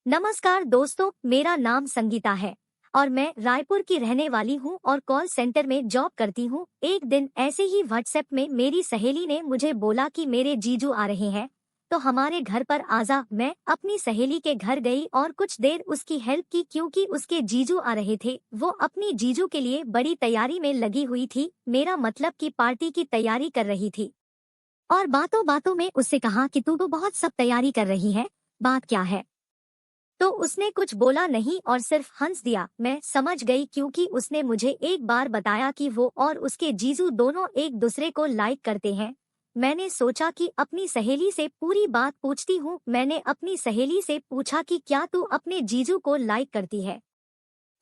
नमस्कार दोस्तों, मेरा नाम संगीता है और मैं रायपुर की रहने वाली हूँ और कॉल सेंटर में जॉब करती हूँ। एक दिन ऐसे ही व्हाट्सएप में मेरी सहेली ने मुझे बोला कि मेरे जीजू आ रहे हैं, तो हमारे घर पर आजा। मैं अपनी सहेली के घर गई और कुछ देर उसकी हेल्प की क्योंकि उसके जीजू आ रहे थे। वो अपनी जीजू के लिए बड़ी तैयारी में लगी हुई थी, मेरा मतलब कि पार्टी की तैयारी कर रही थी। और बातों बातों में उससे कहा कि तू तो बहुत सब तैयारी कर रही है, बात क्या है? तो उसने कुछ बोला नहीं और सिर्फ हंस दिया। मैं समझ गई क्योंकि उसने मुझे एक बार बताया कि वो और उसके जीजू दोनों एक दूसरे को लाइक करते हैं। मैंने सोचा कि अपनी सहेली से पूरी बात पूछती हूँ। मैंने अपनी सहेली से पूछा कि क्या तू अपने जीजू को लाइक करती है?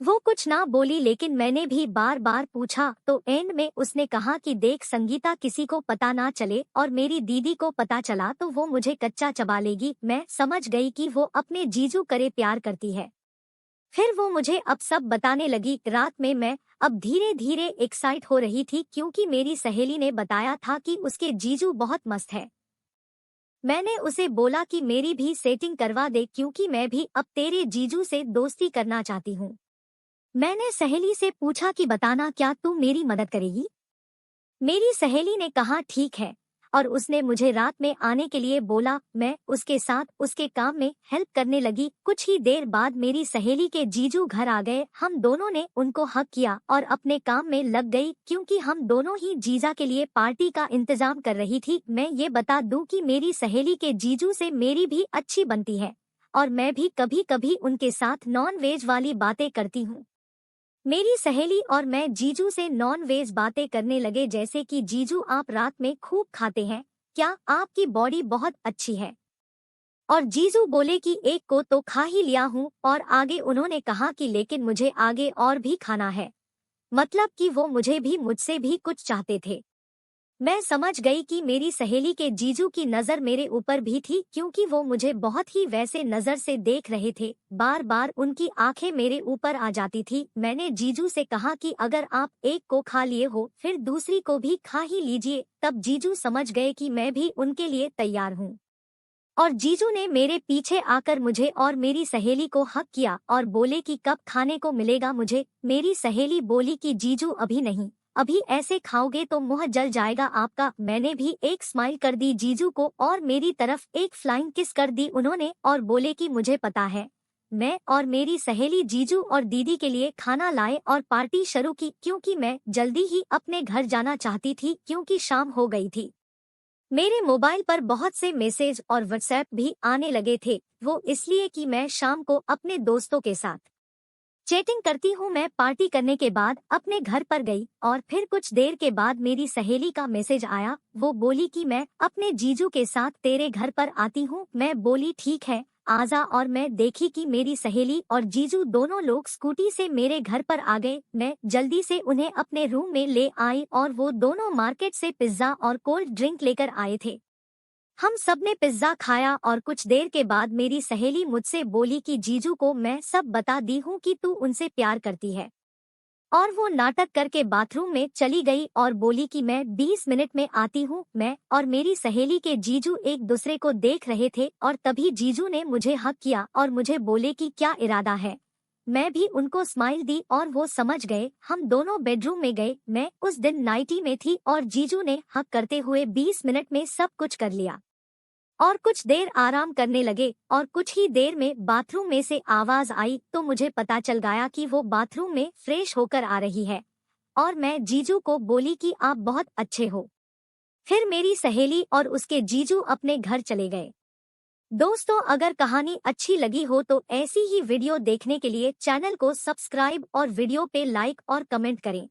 वो कुछ ना बोली, लेकिन मैंने भी बार बार पूछा तो एंड में उसने कहा कि देख संगीता, किसी को पता ना चले और मेरी दीदी को पता चला तो वो मुझे कच्चा चबा लेगी। मैं समझ गई कि वो अपने जीजू करे प्यार करती है। फिर वो मुझे अब सब बताने लगी। रात में मैं अब धीरे धीरे एक्साइट हो रही थी क्योंकि मेरी सहेली ने बताया था कि उसके जीजू बहुत मस्त है। मैंने उसे बोला कि मेरी भी सेटिंग करवा दे क्योंकि मैं भी अब तेरे जीजू से दोस्ती करना चाहती हूँ। मैंने सहेली से पूछा कि बताना, क्या तू मेरी मदद करेगी? मेरी सहेली ने कहा ठीक है और उसने मुझे रात में आने के लिए बोला। मैं उसके साथ उसके काम में हेल्प करने लगी। कुछ ही देर बाद मेरी सहेली के जीजू घर आ गए। हम दोनों ने उनको हक किया और अपने काम में लग गई क्योंकि हम दोनों ही जीजा के लिए पार्टी का इंतजाम कर रही थी। मैं ये बता दूं कि मेरी सहेली के जीजू से मेरी भी अच्छी बनती है और मैं भी कभी कभी उनके साथ नॉन वेज वाली बातें करती हूँ। मेरी सहेली और मैं जीजू से नॉन वेज बातें करने लगे, जैसे कि जीजू आप रात में खूब खाते हैं क्या? आपकी बॉडी बहुत अच्छी है। और जीजू बोले कि एक को तो खा ही लिया हूँ। और आगे उन्होंने कहा कि लेकिन मुझे आगे और भी खाना है। मतलब कि वो मुझे भी मुझसे भी कुछ चाहते थे। मैं समझ गई कि मेरी सहेली के जीजू की नज़र मेरे ऊपर भी थी क्योंकि वो मुझे बहुत ही वैसे नज़र से देख रहे थे। बार बार उनकी आंखें मेरे ऊपर आ जाती थी। मैंने जीजू से कहा कि अगर आप एक को खा लिए हो फिर दूसरी को भी खा ही लीजिए। तब जीजू समझ गए कि मैं भी उनके लिए तैयार हूँ और जीजू ने मेरे पीछे आकर मुझे और मेरी सहेली को हक किया और बोले कि कब खाने को मिलेगा मुझे। मेरी सहेली बोली कि जीजू अभी नहीं, अभी ऐसे खाओगे तो मुंह जल जाएगा आपका। मैंने भी एक स्माइल कर दी जीजू को और मेरी तरफ एक फ्लाइंग किस कर दी उन्होंने और बोले कि मुझे पता है। मैं और मेरी सहेली जीजू और दीदी के लिए खाना लाए और पार्टी शुरू की क्योंकि मैं जल्दी ही अपने घर जाना चाहती थी क्योंकि शाम हो गई थी। मेरे मोबाइल पर बहुत से मैसेज और व्हाट्सएप भी आने लगे थे, वो इसलिए कि मैं शाम को अपने दोस्तों के साथ चैटिंग करती हूँ। मैं पार्टी करने के बाद अपने घर पर गई और फिर कुछ देर के बाद मेरी सहेली का मैसेज आया। वो बोली कि मैं अपने जीजू के साथ तेरे घर पर आती हूँ। मैं बोली ठीक है आजा और मैं देखी कि मेरी सहेली और जीजू दोनों लोग स्कूटी से मेरे घर पर आ गए। मैं जल्दी से उन्हें अपने रूम में ले आई और वो दोनों मार्केट से पिज्जा और कोल्ड ड्रिंक लेकर आए थे। हम सबने पिज्जा खाया और कुछ देर के बाद मेरी सहेली मुझसे बोली कि जीजू को मैं सब बता दी हूँ कि तू उनसे प्यार करती है। और वो नाटक करके बाथरूम में चली गई और बोली कि मैं 20 मिनट में आती हूँ। मैं और मेरी सहेली के जीजू एक दूसरे को देख रहे थे और तभी जीजू ने मुझे हक किया और मुझे बोले कि क्या इरादा है। मैं भी उनको स्माइल दी और वो समझ गए। हम दोनों बेडरूम में गए। मैं उस दिन नाइटी में थी और जीजू ने हक करते हुए 20 मिनट में सब कुछ कर लिया और कुछ देर आराम करने लगे और कुछ ही देर में बाथरूम में से आवाज आई तो मुझे पता चल गया कि वो बाथरूम में फ्रेश होकर आ रही है और मैं जीजू को बोली कि आप बहुत अच्छे हो। फिर मेरी सहेली और उसके जीजू अपने घर चले गए। दोस्तों, अगर कहानी अच्छी लगी हो तो ऐसी ही वीडियो देखने के लिए चैनल को सब्सक्राइब और वीडियो पे लाइक और कमेंट करें।